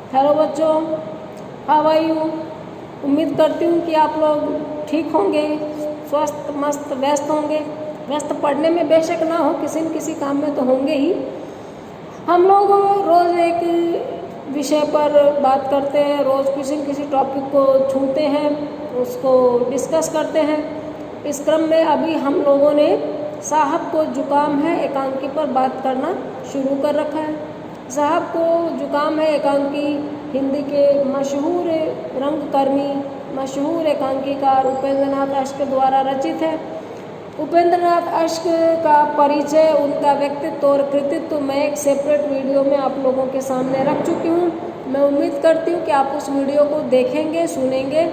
Hello बच्चों, how are you. उम्मीद करती हूँ कि आप लोग ठीक होंगे, स्वस्थ मस्त व्यस्त होंगे। व्यस्त पढ़ने में बेशक ना हो, किसी न किसी काम में तो होंगे ही। हम लोग रोज़ एक विषय पर बात करते हैं, रोज़ किसी न किसी टॉपिक को छूते हैं, उसको डिस्कस करते हैं। इस क्रम में अभी हम लोगों ने साहब को जुकाम है एकांकी पर बात करना शुरू कर रखा है। साहब को जुकाम है एकांकी हिंदी के मशहूर रंगकर्मी, मशहूर एकांकीकार उपेंद्र नाथ अश्क द्वारा रचित है। उपेंद्र नाथ अश्क का परिचय, उनका व्यक्तित्व और कृतित्व मैं एक सेपरेट वीडियो में आप लोगों के सामने रख चुकी हूँ। मैं उम्मीद करती हूँ कि आप उस वीडियो को देखेंगे, सुनेंगे,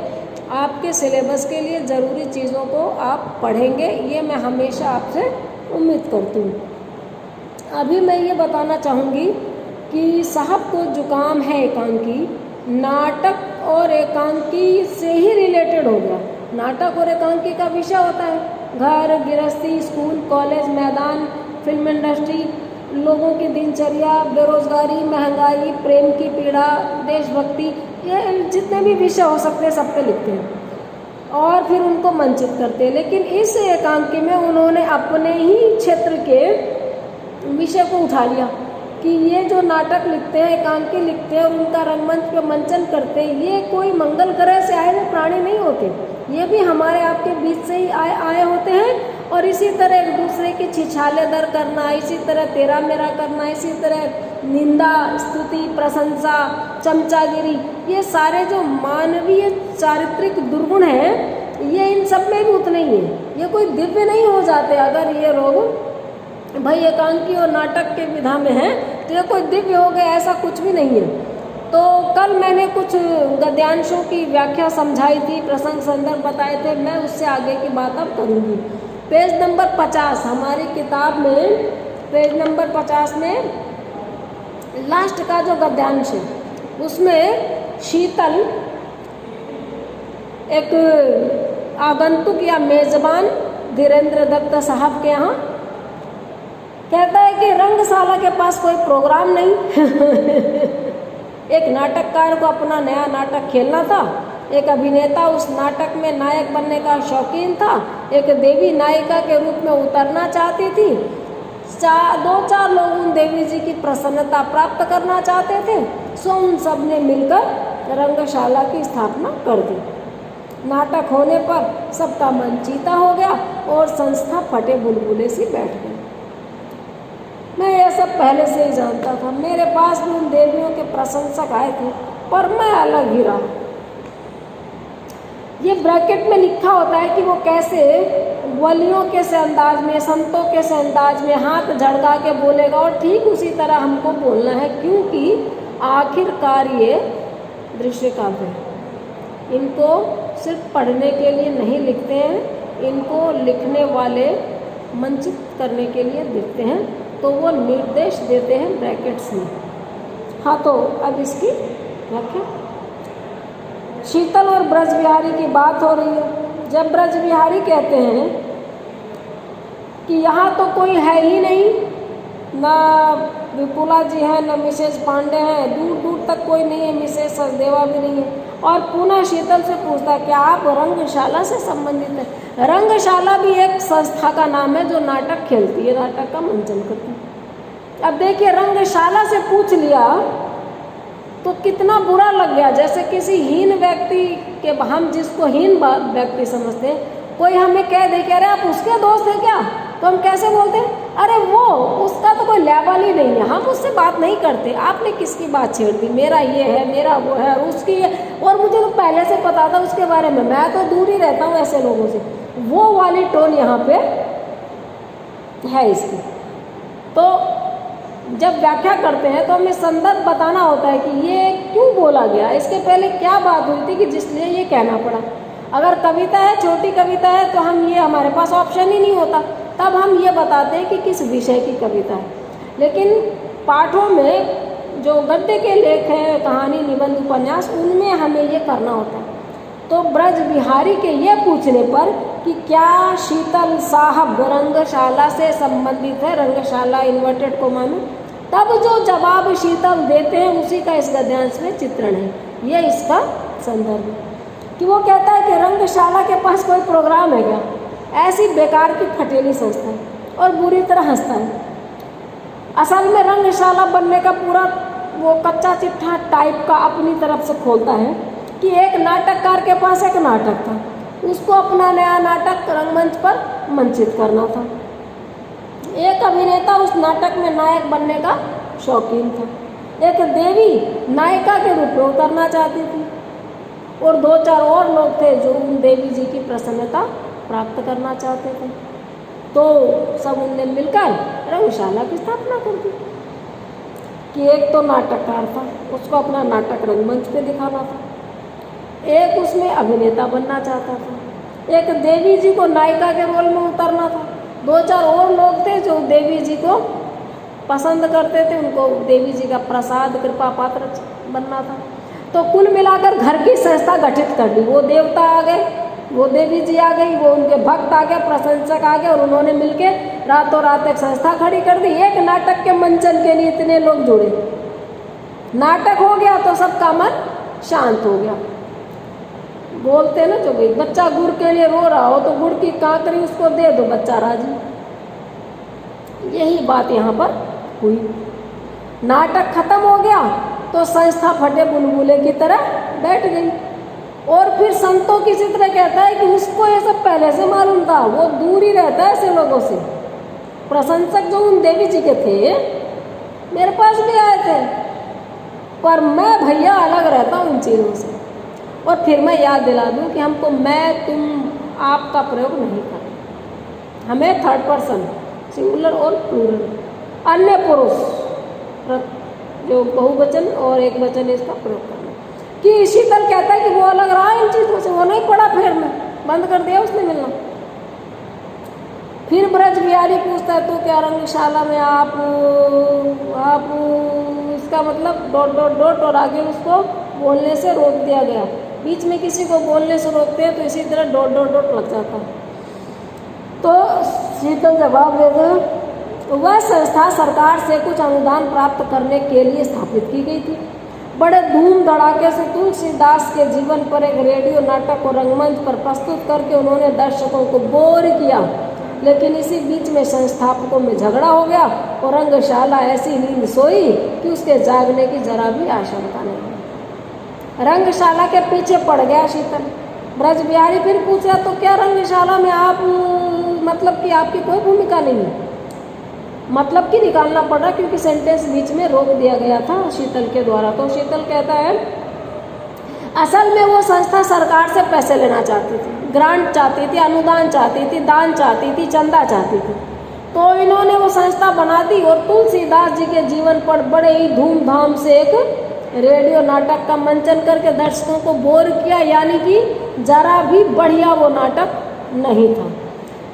आपके सिलेबस के लिए ज़रूरी चीज़ों को आप पढ़ेंगे, ये मैं हमेशा आपसे उम्मीद करती हूँ। अभी मैं ये बताना चाहूँगी कि साहब को जुकाम है एकांकी नाटक और एकांकी से ही रिलेटेड हो गया। नाटक और एकांकी का विषय होता है घर गृहस्थी, स्कूल कॉलेज, मैदान, फिल्म इंडस्ट्री, लोगों की दिनचर्या, बेरोजगारी, महंगाई, प्रेम की पीड़ा, देशभक्ति, ये जितने भी विषय हो सकते हैं सब पे लिखते हैं और फिर उनको मंचित करते हैं। लेकिन इस एकांकी में उन्होंने अपने ही क्षेत्र के विषय को उठा लिया कि ये जो नाटक लिखते हैं, एकांकी लिखते हैं और उनका रंगमंच पे मंचन करते हैं, ये कोई मंगल ग्रह से आए हुए प्राणी नहीं होते, ये भी हमारे आपके बीच से ही आए होते हैं। और इसी तरह एक दूसरे की छिछाले दर करना, इसी तरह तेरा मेरा करना, इसी तरह निंदा, स्तुति, प्रशंसा, चमचागिरी, ये सारे जो मानवीय चारित्रिक दुर्गुण हैं, ये इन सब में भी उतने ही हैं। ये कोई दिव्य नहीं हो जाते अगर ये लोग भाई एकांकी और नाटक के विधा में है तो ये कोई दिव्य हो गया, ऐसा कुछ भी नहीं है। तो कल मैंने कुछ गद्यांशों की व्याख्या समझाई थी, प्रसंग संदर्भ बताए थे, मैं उससे आगे की बात अब करूँगी। पेज नंबर 50 हमारी किताब में, पेज नंबर 50 में लास्ट का जो गद्यांश है उसमें शीतल एक आगंतुक या मेजबान धीरेन्द्र दत्त साहब के यहाँ कहता है कि रंगशाला के पास कोई प्रोग्राम नहीं एक नाटककार को अपना नया नाटक खेलना था, एक अभिनेता उस नाटक में नायक बनने का शौकीन था, एक देवी नायिका के रूप में उतरना चाहती थी, 2-4 लोग उन देवी जी की प्रसन्नता प्राप्त करना चाहते थे। सो उन सब ने मिलकर रंगशाला की स्थापना कर दी। नाटक होने पर सबका मन चीता हो गया और संस्था फटे बुलबुले सी बैठ गई। मैं यह सब पहले से ही जानता था, मेरे पास भी उन देवियों के प्रशंसक आए थे, पर मैं अलग ही रहा। ये ब्रैकेट में लिखा होता है कि वो कैसे वलियों के से अंदाज में, संतों के से अंदाज में हाथ झड़का के बोलेगा और ठीक उसी तरह हमको बोलना है, क्योंकि आखिरकार ये दृश्य काव्य है। इनको सिर्फ पढ़ने के लिए नहीं लिखते हैं, इनको लिखने वाले मंचित करने के लिए लिखते हैं, तो वो निर्देश देते हैं ब्रैकेट्स में। हाँ, तो अब इसकी व्याख्या। शीतल और ब्रज बिहारी की बात हो रही है। जब ब्रज बिहारी कहते हैं कि यहाँ तो कोई है ही नहीं, ना विपुला जी है, ना मिसेज पांडे हैं, दूर दूर तक कोई नहीं है, मिसेज सचदेवा भी नहीं है, और पुनः शीतल से पूछता क्या आप रंगशाला से संबंधित हैं। रंगशाला भी एक संस्था का नाम है जो नाटक खेलती है, नाटक का मंचन करती है। अब देखिए, रंगशाला से पूछ लिया तो कितना बुरा लग गया, जैसे किसी हीन व्यक्ति के, हम जिसको हीन व्यक्ति समझते हैं, कोई हमें कह दे कि अरे आप उसके दोस्त हैं क्या, तो हम कैसे बोलते हैं, अरे वो उसका तो कोई लेवल ही नहीं है, हम उससे बात नहीं करते, आपने किसकी बात छेड़ दी, मेरा ये है, मेरा वो है, उसकी है, और मुझे तो पहले से पता था उसके बारे में, मैं तो दूर ही रहता हूँ ऐसे लोगों से। वो वाली टोन यहाँ पे है इसकी। तो जब व्याख्या करते हैं तो हमें संदर्भ बताना होता है कि ये क्यों बोला गया, इसके पहले क्या बात हुई थी कि जिसलिए ये कहना पड़ा। अगर कविता है, छोटी कविता है, तो हम ये, हमारे पास ऑप्शन ही नहीं होता, तब हम ये बताते हैं कि किस विषय की कविता है। लेकिन पाठों में जो गद्य के लेख हैं, कहानी, निबंध, उपन्यास, उनमें हमें ये करना होता है। तो ब्रज बिहारी के ये पूछने पर कि क्या शीतल साहब रंगशाला से संबंधित है, रंगशाला इन्वर्टेड कोमा में, तब जो जवाब शीतल देते हैं उसी का इस गद्यांश में चित्रण है। ये इसका संदर्भ है कि वो कहता है कि रंगशाला के पास कोई प्रोग्राम है क्या, ऐसी बेकार की फटेली संस्था है, और बुरी तरह हंसता है। असल में रंगशाला बनने का पूरा वो कच्चा चिट्ठा टाइप का अपनी तरफ से खोलता है कि एक नाटककार के पास एक नाटक था, उसको अपना नया नाटक रंगमंच पर मंचित करना था। एक अभिनेता उस नाटक में नायक बनने का शौकीन था, एक देवी नायिका के रूप में उतरना चाहती थी, और 2-4 और लोग थे जो उन देवी जी की प्रसन्नता प्राप्त करना चाहते थे। तो सब उनने मिलकर रंगशाला की स्थापना कर दी कि एक तो नाटककार था, उसको अपना नाटक रंगमंच पे दिखाना था, एक उसमें अभिनेता बनना चाहता था, एक देवी जी को नायिका के रोल में उतरना था, 2-4 और लोग थे जो देवी जी को पसंद करते थे, उनको देवी जी का प्रसाद कृपा पात्र बनना था। तो कुल मिलाकर घर की संस्था गठित कर दी। वो देवता आ गए, वो देवी जी आ गई, वो उनके भक्त आ गए, प्रशंसक आ गए, और उन्होंने मिलके रातों रात एक संस्था खड़ी कर दी। एक नाटक के मंचन के लिए इतने लोग जुड़े, नाटक हो गया तो सबका मन शांत हो गया। बोलते हैं ना, जो भाई बच्चा गुड़ के लिए रो रहा हो तो गुड़ की कांकरी उसको दे दो, बच्चा राजी। यही बात यहाँ पर हुई। नाटक खत्म हो गया तो संस्था फटे बुलबुले की तरह बैठ गई। और फिर संतों की चित्र कहता है कि उसको ये सब पहले से मालूम था, वो दूर ही रहता है ऐसे लोगों से। प्रशंसक जो उन देवी जी के थे मेरे पास भी आए थे, पर मैं भैया अलग रहता हूँ उन चीज़ों से। और फिर मैं याद दिला दूँ कि हमको मैं तुम आपका प्रयोग नहीं करें, हमें थर्ड पर्सन सिंगुलर और प्लूरल अन्य पुरुष जो बहुवचन और एक वचन इसका प्रयोग करना। कि शीतल कहता है कि वो अलग रहा इन चीज़ों से, वो नहीं पड़ा, फिर में बंद कर दिया उसने मिलना। फिर ब्रज बिहारी पूछता है तो क्या रंगशाला में आप इसका मतलब डॉट डॉट डॉट, और आगे उसको बोलने से रोक दिया गया। बीच में किसी को बोलने से रोकते हैं तो इसी तरह डॉट डॉट डॉट लग जाता है। तो शीतल जवाब देते हैं वह संस्था सरकार से कुछ अनुदान प्राप्त करने के लिए स्थापित की गई थी। बड़े धूम धड़ाके से तुलसीदास के जीवन पर एक रेडियो नाटक को रंगमंच पर प्रस्तुत करके उन्होंने दर्शकों को बोर किया। लेकिन इसी बीच में संस्थापकों में झगड़ा हो गया और रंगशाला ऐसी नींद सोई कि उसके जागने की जरा भी आशंका नहीं। रंगशाला के पीछे पड़ गया शीतल। ब्रज बिहारी फिर पूछ रहा तो क्या रंगशाला में आप मतलब कि आपकी कोई भूमिका नहीं है? मतलब कि निकालना पड़ रहा क्योंकि सेंटेंस बीच में रोक दिया गया था शीतल के द्वारा। तो शीतल कहता है असल में वो संस्था सरकार से पैसे लेना चाहती थी, ग्रांट चाहती थी, अनुदान चाहती थी, दान चाहती थी, चंदा चाहती थी। तो इन्होंने वो संस्था बना दी और तुलसीदास जी के जीवन पर बड़े ही धूमधाम से एक रेडियो नाटक का मंचन करके दर्शकों को बोर किया, यानी कि जरा भी बढ़िया वो नाटक नहीं था।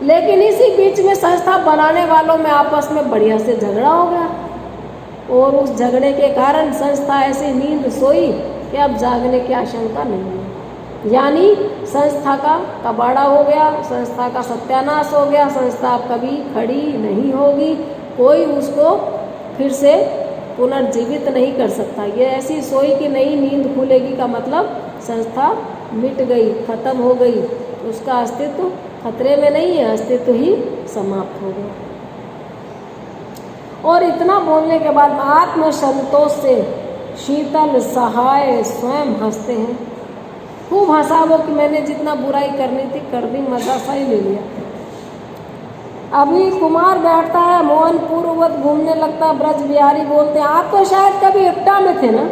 लेकिन इसी बीच में संस्था बनाने वालों में आपस में बढ़िया से झगड़ा हो गया और उस झगड़े के कारण संस्था ऐसी नींद सोई कि अब जागने की आशंका नहीं है। यानी संस्था का कबाड़ा हो गया, संस्था का सत्यानाश हो गया, संस्था अब कभी खड़ी नहीं होगी, कोई उसको फिर से पुनर्जीवित नहीं कर सकता। ये ऐसी सोई कि नई नींद खुलेगी का मतलब संस्था मिट गई, खत्म हो गई, उसका अस्तित्व खतरे में नहीं है, अस्तित्व ही समाप्त हो गया। और इतना बोलने के बाद आत्मसंतोष से शीतल सहाय स्वयं हंसते हैं। खूब हंसा वो कि मैंने जितना बुराई करनी थी कर दी, मजा सा ही ले लिया। अभी कुमार बैठता है, मोहन पूर्ववत घूमने लगता है। ब्रज बिहारी बोलते हैं आप तो शायद कभी इप्टा में थे ना?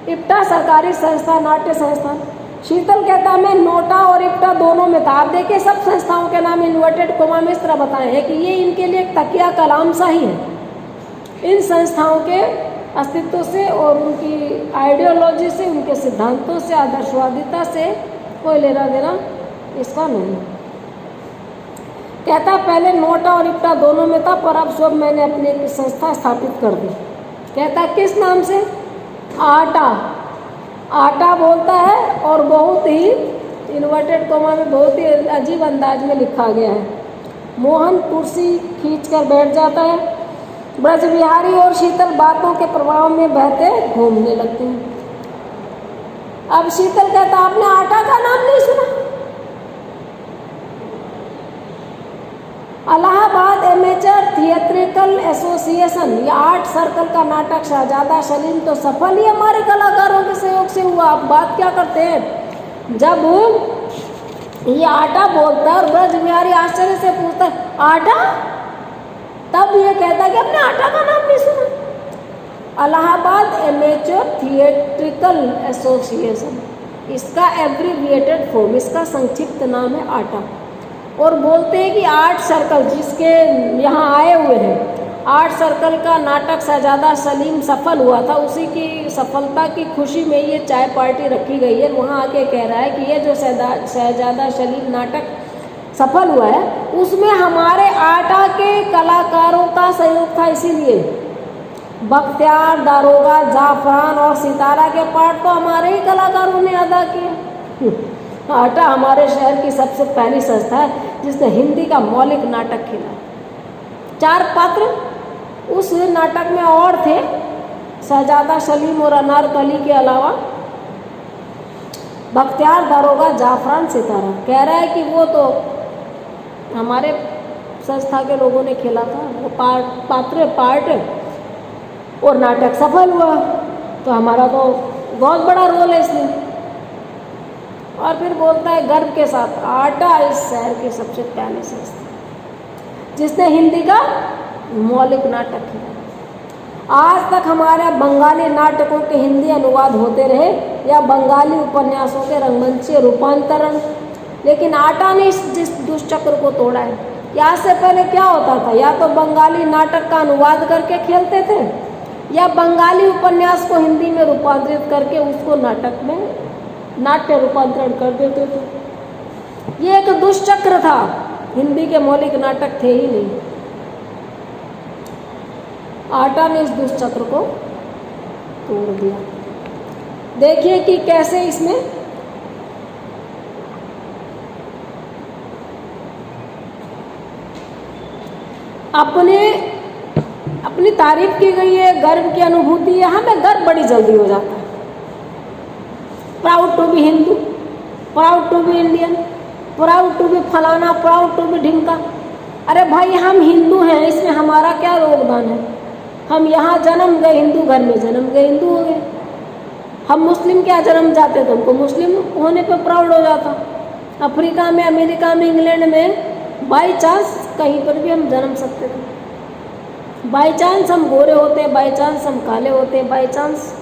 इप्टा सरकारी संस्था, नाट्य संस्था। शीतल कहता है मैं नोटा और इप्टा दोनों में था। आप देखिए सब संस्थाओं के नाम इन्वर्टेड कोमा में इस तरह बताए हैं कि ये इनके लिए एक तकिया कलाम सा ही है। इन संस्थाओं के अस्तित्व से और उनकी आइडियोलॉजी से, उनके सिद्धांतों से, आदर्शवादिता से कोई लेना देना इसका नहीं। कहता पहले नोटा और इप्टा दोनों में था, पर अब सब मैंने अपनी एक संस्था स्थापित कर दी। कहता किस नाम से? आटा। आटा बोलता है और बहुत ही इन्वर्टेड कोमा में बहुत ही अजीब अंदाज में लिखा गया है। मोहन कुर्सी खींचकर बैठ जाता है। ब्रज बिहारी और शीतल बातों के प्रभाव में बहते घूमने लगते हैं। अब शीतल कहता आपने आटा का नाम नहीं सुना? इलाहाबाद एमेचर थिएट्रिकल एसोसिएशन या आर्ट सर्कल का नाटक शहजादा सलीम तो सफल ही हमारे कलाकारों के सहयोग से हुआ। आप बात क्या करते हैं, जब ये आटा बोलता है और ब्रज बिहारी आश्चर्य से पूछता है आटा, तब ये कहता है कि अपने आटा का नाम नहीं सुना। इलाहाबाद एमेचर थिएट्रिकल एसोसिएशन, इसका एब्रीविएटेड फॉर्म, इसका संक्षिप्त नाम है आटा। और बोलते हैं कि आर्ट सर्कल जिसके यहाँ आए हुए हैं, आर्ट सर्कल का नाटक शहजादा सलीम सफल हुआ था, उसी की सफलता की खुशी में ये चाय पार्टी रखी गई है। वहाँ आके कह रहा है कि ये जो शहजादा सलीम नाटक सफल हुआ है उसमें हमारे आटा के कलाकारों का सहयोग था, इसीलिए बख्तियार, दारोगा, जाफरान और सितारा के पार्ट तो हमारे ही कलाकारों ने अदा किए। आटा हमारे शहर की सबसे पहली संस्था है जिसने हिंदी का मौलिक नाटक खेला। 4 पात्र उस नाटक में और थे, शहजादा सलीम और अनारकली के अलावा बख्तियार, दारोगा, जाफरान, सितारा। कह रहा है कि वो तो हमारे संस्था के लोगों ने खेला था, वो पार्ट और नाटक सफल हुआ, तो हमारा तो बहुत बड़ा रोल है इसमें। और फिर बोलता है गर्व के साथ आटा इस शहर की सबसे पहली संस्था जिसने हिंदी का मौलिक नाटक किया। आज तक हमारे बंगाली नाटकों के हिंदी अनुवाद होते रहे या बंगाली उपन्यासों के रंगमंचीय रूपांतरण, लेकिन आटा ने जिस दुष्चक्र को तोड़ा है। यहाँ से पहले क्या होता था, या तो बंगाली नाटक का अनुवाद करके खेलते थे या बंगाली उपन्यास को हिंदी में रूपांतरित करके उसको नाटक में नाट्य रूपांतरण कर देते थे। ये एक दुष्चक्र था, हिंदी के मौलिक नाटक थे ही नहीं। आटा ने इस दुष्चक्र को तोड़ दिया। देखिए कि कैसे इसमें अपनी तारीफ की गई है, गर्व की अनुभूति है। हमें गर्व बड़ी जल्दी हो जाता है। Proud to be Hindu, proud to be Indian, proud to be फलाना, प्राउड टू बी ढिमका। अरे भाई हम हिंदू हैं, इसमें हमारा क्या योगदान है? हम यहाँ जन्म गए, हिंदू घर में जन्म गए, हिंदू हो गए। हम मुस्लिम क्या जन्म जाते तो हमको मुस्लिम होने पे प्राउड हो जाता। अफ्रीका में, अमेरिका में, इंग्लैंड में बाई चांस कहीं पर भी हम जन्म सकते थे। बाई चांस हम गोरे होते, बाई चांस हम काले होते, बाई चांस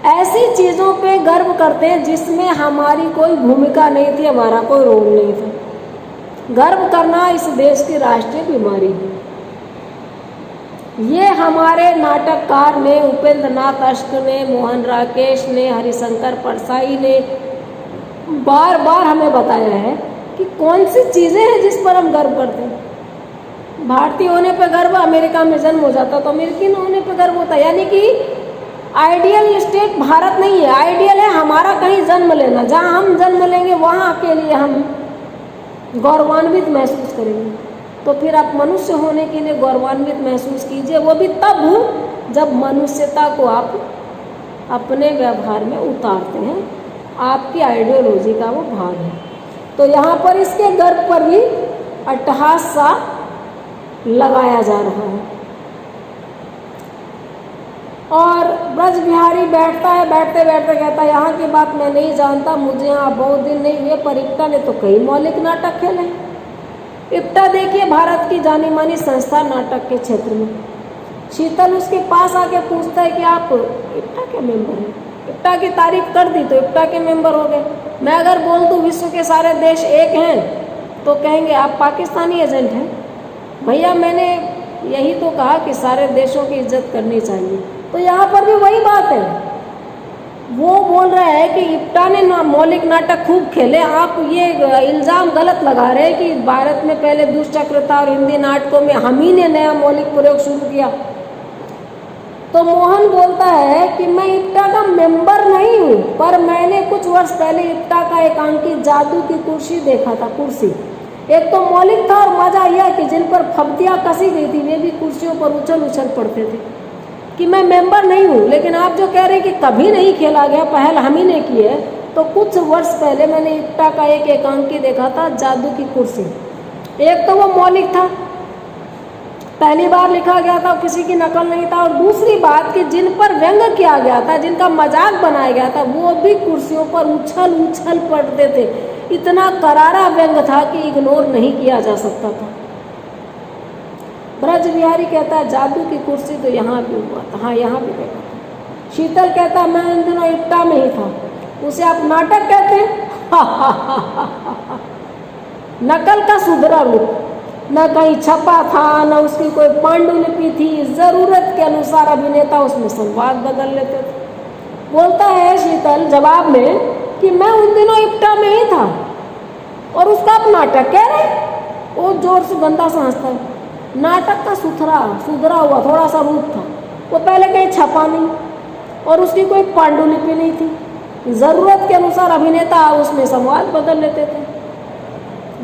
ऐसी चीज़ों पे गर्व करते हैं जिसमें हमारी कोई भूमिका नहीं थी, हमारा कोई रोल नहीं था। गर्व करना इस देश की राष्ट्रीय बीमारी है। ये हमारे नाटककार ने, उपेंद्र नाथ अश्क ने, मोहन राकेश ने, हरिशंकर परसाई ने बार बार हमें बताया है कि कौन सी चीज़ें हैं जिस पर हम गर्व करते हैं। भारतीय होने पर गर्व, अमेरिका में जन्म हो जाता तो अमेरिकन होने पर गर्व होता। यानी कि आइडियल स्टेट भारत नहीं है, आइडियल है हमारा कहीं जन्म लेना। जहाँ हम जन्म लेंगे वहाँ के लिए हम गौरवान्वित महसूस करेंगे। तो फिर आप मनुष्य होने के लिए गौरवान्वित महसूस कीजिए, वो भी तब जब मनुष्यता को आप अपने व्यवहार में उतारते हैं, आपकी आइडियोलॉजी का वो भाग है। तो यहाँ पर इसके गर्व पर भी अट्टहास सा लगाया जा रहा है। और ब्रज बिहारी बैठता है, बैठते बैठते कहता है यहाँ की बात मैं नहीं जानता, मुझे यहाँ बहुत दिन नहीं हुए, पर इप्टा ने तो कई मौलिक नाटक खेले। इप्टा देखिए भारत की जानी मानी संस्था नाटक के क्षेत्र में। शीतल उसके पास आके पूछता है कि आप इप्टा के मेंबर हैं। इप्टा की तारीफ कर दी तो इप्टा के मेंबर हो गए। मैं अगर बोल दूँ विश्व के सारे देश एक हैं तो कहेंगे आप पाकिस्तानी एजेंट हैं। भैया मैंने यही तो कहा कि सारे देशों की इज्जत करनी चाहिए। तो यहाँ पर भी वही बात है, वो बोल रहा है कि इप्टा ने मौलिक नाटक खूब खेले, आप ये इल्ज़ाम गलत लगा रहे हैं कि भारत में पहले दुष्चक्र था और हिंदी नाटकों में हम ही ने नया मौलिक प्रयोग शुरू किया। तो मोहन बोलता है कि मैं इप्टा का मेंबर नहीं हूँ, पर मैंने कुछ वर्ष पहले इप्टा का एकांकी जादू की कुर्सी देखा था। कुर्सी एक तो मौलिक था और मजा यह कि जिन पर फब्तियाँ कसी गई थी वे भी कुर्सियों पर उछल उछल पड़ते थे। कि मैं मेंबर नहीं हूँ, लेकिन आप जो कह रहे हैं कि कभी नहीं खेला गया, पहल हम ही ने की है, तो कुछ वर्ष पहले मैंने इप्टा का एक एकांकी देखा था, जादू की कुर्सी। एक तो वो मौलिक था, पहली बार लिखा गया था, किसी की नकल नहीं था, और दूसरी बात कि जिन पर व्यंग किया गया था, जिनका मजाक बनाया गया था, वो भी कुर्सियों पर उछल उछल पड़ते थे। इतना करारा व्यंग था कि इग्नोर नहीं किया जा सकता था। ब्रज बिहारी कहता है जादू की कुर्सी तो यहाँ भी हुआ था। हाँ, यहाँ भी देखा था। शीतल कहता मैं इन दिनों इप्टा में ही था। उसे आप नाटक कहते हैं? नकल का सुधरा रूप, न कहीं छपा था, न उसकी कोई पांडुलिपि थी। जरूरत के अनुसार अभिनेता उसमें संवाद बदल लेते थे। बोलता है शीतल जवाब में कि मैं उन दिनों इप्टा में ही था, और उसका आप नाटक कह रहे। वो जोर से गंदा सा हंसता है। नाटक का सुधरा हुआ थोड़ा सा रूप था। वो पहले कहीं छपा नहीं, और उसकी कोई पांडुलिपि नहीं थी। जरूरत के अनुसार अभिनेता उसमें संवाद बदल लेते थे।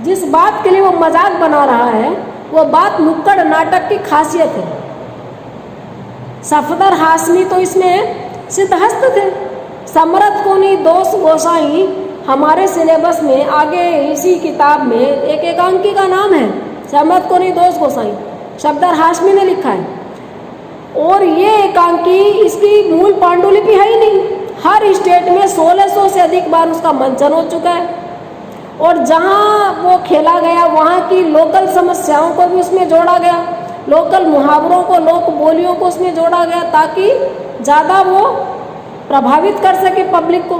जिस बात के लिए वो मजाक बना रहा है, वो बात नुक्कड़ नाटक की खासियत है। सफदर हाशमी तो इसमें सिद्धहस्त थे। समरथ कोनी दोष गोसाई हमारे सिलेबस में आगे इसी किताब में एक एकांकी का नाम है, समरथ कोनी दोष गोसाई, सफदर हाशमी ने लिखा है। और ये एकांकी इसकी मूल पांडुलिपि है ही नहीं। हर स्टेट में 1600 से अधिक बार उसका मंचन हो चुका है, और जहाँ वो खेला गया वहाँ की लोकल समस्याओं को भी उसमें जोड़ा गया, लोकल मुहावरों को, लोक बोलियों को उसमें जोड़ा गया, ताकि ज़्यादा वो प्रभावित कर सके पब्लिक को।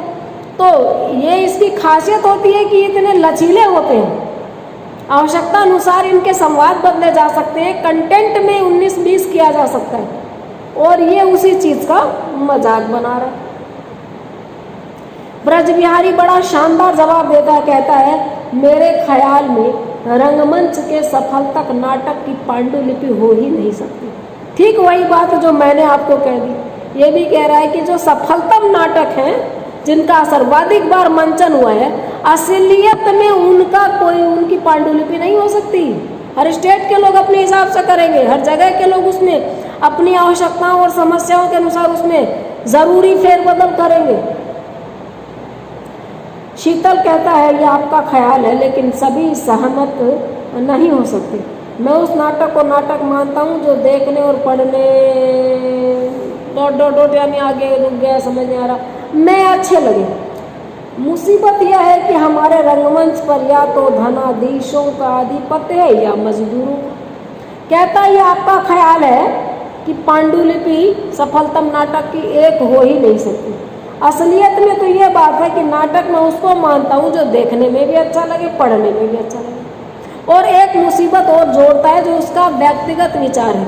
तो ये इसकी खासियत होती है कि इतने लचीले होते हैं, आवश्यकता अनुसार इनके संवाद बदले जा सकते हैं, कंटेंट में 19-20 किया जा सकता है, और ये उसी चीज़ का मजाक बना रहा है। ब्रज बिहारी बड़ा शानदार जवाब देता है, कहता है मेरे ख्याल में रंगमंच के सफल तक नाटक की पांडुलिपि हो ही नहीं सकती। ठीक वही बात जो मैंने आपको कह दी। ये भी कह रहा है कि जो सफलतम नाटक हैं, जिनका सर्वाधिक बार मंचन हुआ है, असलियत में उनका कोई उनकी पांडुलिपि नहीं हो सकती। हर स्टेट के लोग अपने हिसाब से करेंगे, हर जगह के लोग उसमें अपनी आवश्यकताओं और समस्याओं के अनुसार उसमें ज़रूरी फेरबदल करेंगे। शीतल कहता है ये आपका ख्याल है, लेकिन सभी सहमत नहीं हो सकते। मैं उस नाटक को नाटक मानता हूँ जो देखने और पढ़ने डॉट यानी आगे रुक गया, समझ नहीं आ रहा, मैं अच्छे लगे। मुसीबत यह है कि हमारे रंगमंच पर या तो धनाधीशों का आधिपत्य है या मजदूरों का। कहता ये आपका ख्याल है कि पांडुलिपि सफलतम नाटक की एक हो ही नहीं सकती। असलियत में तो ये बात है कि नाटक में उसको मानता हूँ जो देखने में भी अच्छा लगे, पढ़ने में भी अच्छा लगे। और एक मुसीबत और जोड़ता है जो उसका व्यक्तिगत विचार है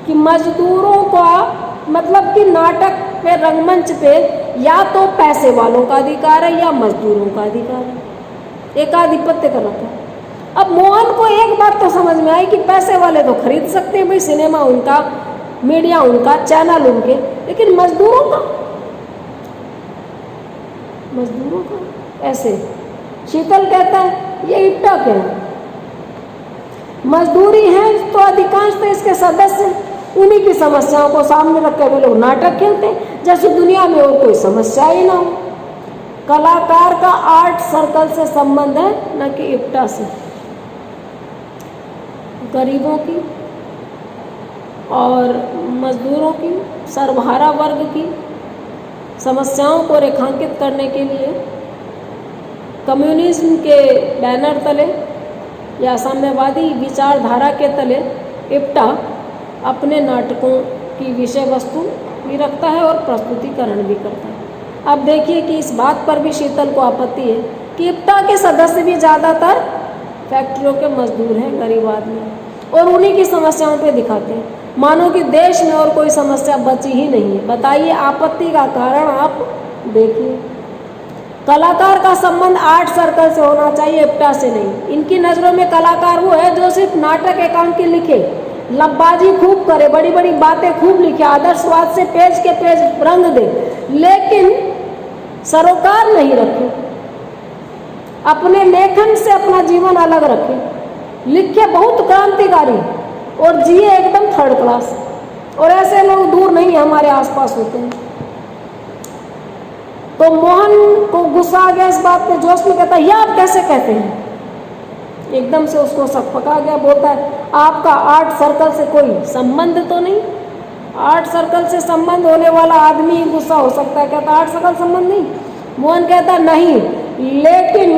कि मजदूरों का मतलब कि नाटक पे, रंगमंच पे या तो पैसे वालों का अधिकार है या मजदूरों का अधिकार है। एक आधिपत्य कर रखा है। अब मोहन को एक बात तो समझ में आई कि पैसे वाले तो खरीद सकते हैं, भाई सिनेमा उनका, मीडिया उनका, चैनल उनके, लेकिन मजदूरों का ऐसे। शीतल कहता है ये इप्टा क्या है? मजदूरी है तो अधिकांश तो इसके सदस्य उन्हीं की समस्याओं को सामने रखकर वे लोग नाटक खेलते हैं जैसे दुनिया में और कोई समस्या ही ना हो। कलाकार का आर्ट सर्कल से संबंध है, न कि इप्टा से। गरीबों की और मजदूरों की, सर्वहारा वर्ग की समस्याओं को रेखांकित करने के लिए कम्युनिज्म के बैनर तले या साम्यवादी विचारधारा के तले इप्टा अपने नाटकों की विषय वस्तु भी रखता है और प्रस्तुतिकरण भी करता है। अब देखिए कि इस बात पर भी शीतल को आपत्ति है कि इप्टा के सदस्य भी ज़्यादातर फैक्ट्रियों के मजदूर हैं, गरीब आदमी हैं, और उन्हीं की समस्याओं पे दिखाते हैं, मानो कि देश में और कोई समस्या बची ही नहीं है। बताइए आपत्ति का कारण आप देखिए। कलाकार का संबंध आर्ट सर्कल से होना चाहिए, इप्टा से नहीं। इनकी नज़रों में कलाकार वो है जो सिर्फ नाटक एकांकी लिखे, लब्बाजी खूब करे, बड़ी बड़ी बातें खूब लिखे, आदर्शवाद से पेज के पेज रंग दे, लेकिन सरोकार नहीं रखे, अपने लेखन से अपना जीवन अलग रखे, लिखे बहुत क्रांतिकारी और जिए एकदम थर्ड क्लास। और ऐसे लोग दूर नहीं है, हमारे आसपास होते हैं। तो मोहन को गुस्सा आ गया इस बात पे, जोश में कहता है, यह आप कैसे कहते हैं? एकदम से उसको सब पका गया। बोलता है, आपका आर्ट सर्कल से कोई संबंध तो नहीं? आर्ट सर्कल से संबंध होने वाला आदमी गुस्सा हो सकता है। कहता आर्ट सर्कल संबंध नहीं? मोहन कहता नहीं, लेकिन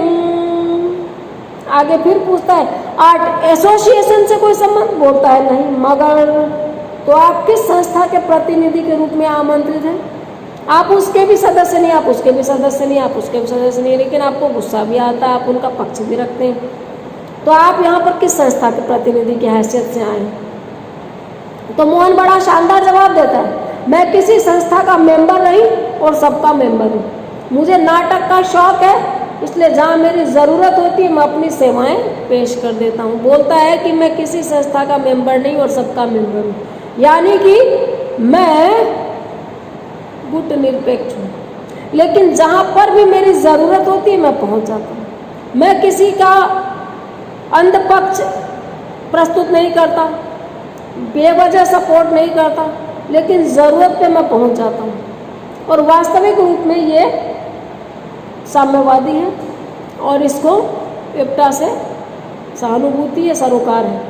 आगे फिर पूछता है, आर्ट एसोसिएशन से कोई संबंध? बोलता है नहीं। मगर तो आप किस संस्था के प्रतिनिधि के रूप में आमंत्रित हैं? आप उसके भी सदस्य नहीं, आप उसके भी सदस्य नहीं, आप उसके भी सदस्य नहीं, लेकिन आपको गुस्सा भी आता है, आप उनका पक्ष भी रखते हैं। तो आप यहाँ पर किस संस्था के प्रतिनिधि की हैसियत से आए? तो मोहन बड़ा शानदार जवाब देता है, मैं किसी संस्था का मेंबर नहीं और सबका मेंबर हूँ। मुझे नाटक का शौक है, इसलिए जहाँ मेरी ज़रूरत होती है मैं अपनी सेवाएं पेश कर देता हूँ। बोलता है कि मैं किसी संस्था का मेंबर नहीं और सबका मेंबर हूँ, यानी कि मैं गुट निरपेक्ष हूँ, लेकिन जहाँ पर भी मेरी ज़रूरत होती है मैं पहुँच जाता हूँ। मैं किसी का अंधपक्ष प्रस्तुत नहीं करता, बेवजह सपोर्ट नहीं करता, लेकिन ज़रूरत पे मैं पहुँच जाता हूँ। और वास्तविक रूप में ये साम्यवादी है और इसको इप्टा से सहानुभूति या सरोकार है।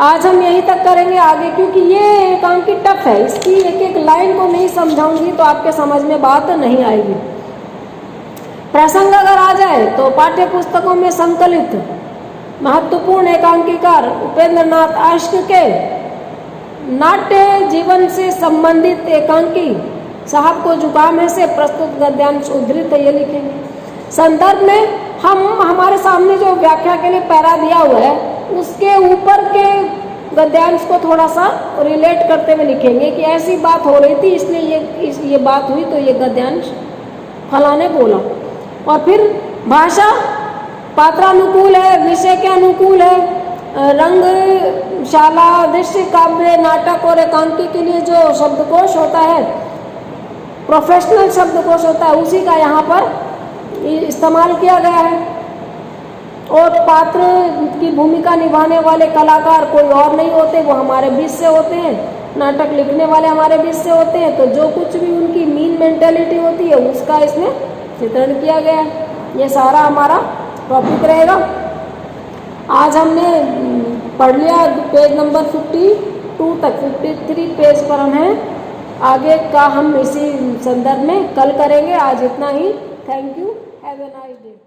आज हम यहीं तक करेंगे आगे, क्योंकि ये एकांकी टफ है, इसकी एक एक लाइन को नहीं समझाऊंगी तो आपके समझ में बात नहीं आएगी। प्रसंग अगर आ जाए तो पाठ्य पुस्तकों में संकलित महत्वपूर्ण एकांकीकार उपेंद्र नाथ आश्क के नाट्य जीवन से संबंधित एकांकी साहब को जुकाम है से प्रस्तुत गद्यांश उद्धृत ये लिखेंगे। संदर्भ में हम हमारे सामने जो व्याख्या के लिए पैरा दिया हुआ है उसके ऊपर के गद्यांश को थोड़ा सा रिलेट करते हुए लिखेंगे कि ऐसी बात हो रही थी, इसलिए ये बात हुई, तो ये गद्यांश फलाने बोला। और फिर भाषा पात्रानुकूल है, विषय के अनुकूल है, रंगशाला, दृश्य, काव्य, नाटक और एकांकी के लिए जो शब्दकोश होता है, प्रोफेशनल शब्दकोश होता है, उसी का यहाँ पर इस्तेमाल किया गया है। और पात्र की भूमिका निभाने वाले कलाकार कोई और नहीं होते, वो हमारे बीच से होते हैं। नाटक लिखने वाले हमारे बीच से होते हैं, तो जो कुछ भी उनकी मीन मेंटेलिटी होती है उसका इसमें चित्रण किया गया है। ये सारा हमारा टॉपिक रहेगा। आज हमने पढ़ लिया पेज नंबर 52 तक, 53 पेज पर हम हैं। आगे का हम इसी संदर्भ में कल करेंगे। आज इतना ही। Thank you, have a nice day.